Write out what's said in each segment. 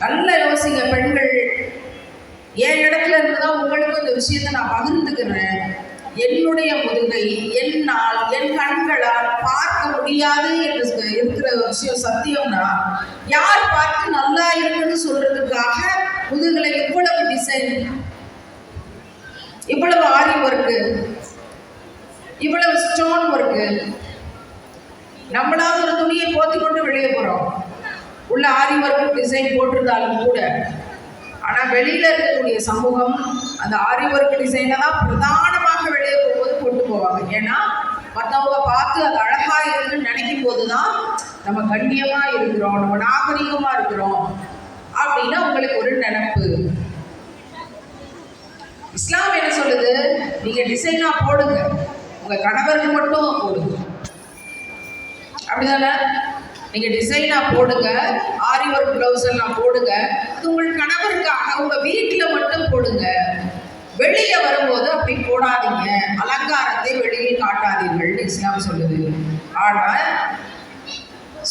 நல்லா யோசிங்க பெண்கள். என் இடத்துல இருந்துதான் உங்களுக்கு இந்த விஷயத்தை நான் பகிர்ந்துக்கிறேன். என்னுடைய முதுகை என்னால் என் கண்களால் பார்க்க முடியாது என்று இருக்கிற விஷயம் சத்தியம்னா, யார் பார்த்து நல்லா இருக்குன்னு சொல்றதுக்காக முதுகுல இவ்வளவு டிசைன், இவ்வளவு ஆரி ஒர்க்கு, இவ்வளவு ஸ்டோன் ஒர்க்கு? நம்மளாவது ஒரு துணியை போத்தி கொண்டு வெளியே போறோம், உள்ள ஆரி ஒர்க்கு டிசைன் போட்டிருந்தாலும் கூட. ஆனா வெளியில இருக்கக்கூடிய சமூகம் அந்த ஆரி ஒர்க் டிசைனை தான் பிரதானமாக வெளியே போகும்போது போட்டு போவாங்க. ஏன்னா மற்றவங்க பார்த்து அது அழகா இருக்குன்னு நினைக்கும் போதுதான் நம்ம கண்ணியமா இருக்கிறோம், நம்ம நாகரிகமா இருக்கிறோம் அப்படின்னு உங்களுக்கு ஒரு நினைப்பு. இஸ்லாம் என்ன சொல்லுது? நீங்க டிசைனா போடுங்க, உங்க கணவருக்கு மட்டும் போடுங்க. அப்படிதானே? நீங்க டிசைனா போடுங்க, ஆரி ஒர்க் பிளவுஸ் எல்லாம் போடுங்க, அது உங்கள் கணவருக்காக உங்க வீட்டுல மட்டும் போடுங்க. வெளியே வரும்போது அப்படி போடாதீங்க, அலங்காரத்தை வெளியில் காட்டாதீர்கள் இஸ்லாம் சொல்லுது. ஆனா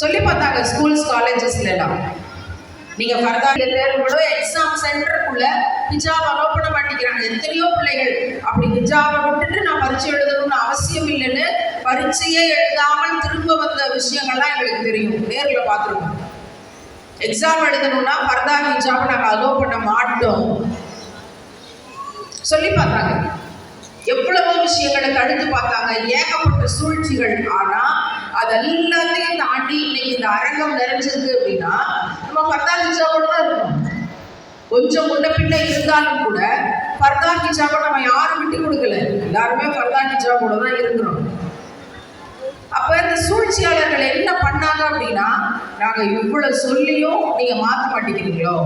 சொல்லி பார்த்தாங்க ஸ்கூல்ஸ் காலேஜஸ்ல எல்லாம், நீங்க ஃபர்தாவிலும் எக்ஸாம் சென்டருக்குள்ள ஹிஜாப் அலோவ் பண்ண மாட்டேங்கிறாங்க. எத்தனையோ பிள்ளைகள் அப்படி ஹிஜாபை விட்டுட்டு நான் பரீட்சை எழுதணும்னு அவசியம் இல்லைன்னு பரீட்சையே எழுதாமல் திரும்ப வந்த விஷயங்கள்லாம் எங்களுக்கு தெரியும், நேரில் பார்த்துருக்கோம். எக்ஸாம் எழுதணும்னா ஃபர்தா ஹிஜாபை நாங்கள் அலோவ் பண்ண மாட்டோம் சொல்லி பார்த்தாங்க. எவ்வளவோ விஷயங்களை தடுத்து பார்த்தாங்க, ஏகப்பட்ட சூழ்ச்சிகள். ஆனா அதெல்லாத்தையும் தாண்டி இன்னைக்கு இந்த அரங்கம் நிறைஞ்சிருக்கு அப்படின்னா நம்ம ஃபர்தா ஹிஜாபோட தான் இருக்கணும். கொஞ்சம் முன்ன பின்ன இருந்தாலும் கூட ஃபர்தா ஹிஜாபை நம்ம யாரும் விட்டு கொடுக்கல, எல்லாருமே ஃபர்தா ஹிஜாபோட தான் இருக்கிறோம். அப்ப இந்த சூழ்ச்சியாளர்கள் என்ன பண்ணாங்க அப்படின்னா, நாங்க இவ்வளவு சொல்லியும் நீங்க மாற்ற மாட்டேங்கிறீங்களோ,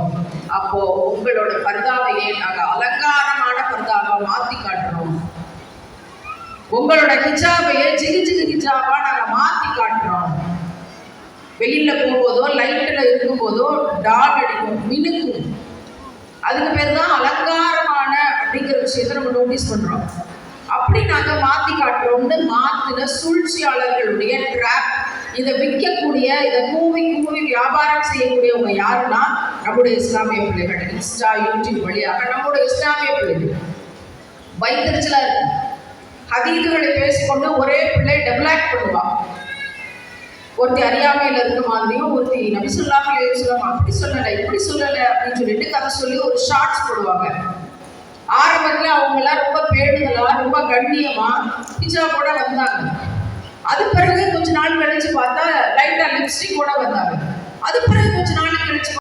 அப்போ உங்களோட ஃபர்தாவையே நாங்க அலங்காரமான ஃபர்தாவா மாத்தி காட்டுறோம், உங்களோட ஹிஜாபையே ஜிகு ஜிகு ஹிஜாபா நாங்க மாத்தி காட்டுறோம். வெளியில போகும்போதோ லைட்ல இருக்கும் போதோ டால் அடிக்கும், மினுக்கும். அதுக்கு பேர் தான் அலங்காரமான அப்படிங்கிற விஷயத்தை நம்ம நோட்டீஸ் பண்றோம். அப்படி நாங்க மாத்தி காட்டுறோம்னு மாத்தின சூழ்ச்சியாளர்களுடைய ட்ராப். இதை விற்கக்கூடிய, இதை கூவி வியாபாரம் செய்யக்கூடியவங்க யாருன்னா நம்முடைய இஸ்லாமிய பிள்ளைகள். இன்ஸ்டா யூடியூப் வழியாக நம்முடைய இஸ்லாமிய பிள்ளைகள் வைத்தறிச்சலா இருக்கு. ஹதீதுகளை பேசிக்கொண்டு ஒரே பிள்ளை டெவலப் பண்ணுவான். ஒருத்தி அறியாமையில் இருக்க மாதிரியும், ஒருத்தி நபி ஸல்லல்லாஹு அலைஹி வஸல்லம் அப்படி சொல்லலை இப்படி சொல்லலை அப்படின்னு சொல்லிட்டு கதை சொல்லி ஒரு ஷார்ட்ஸ் போடுவாங்க. ஆரம்பத்துல அவங்க எல்லாம் ரொம்ப பேடுதலா, ரொம்ப கண்ணியமா ஹிஜாபோட வந்தாங்க. அது பிறகு கொஞ்ச நாள் கழிச்சு பார்த்தா லைட்டா லிப்ஸ்டிக் கூட வந்தாங்க. அது பிறகு கொஞ்ச நாள் கழிச்சு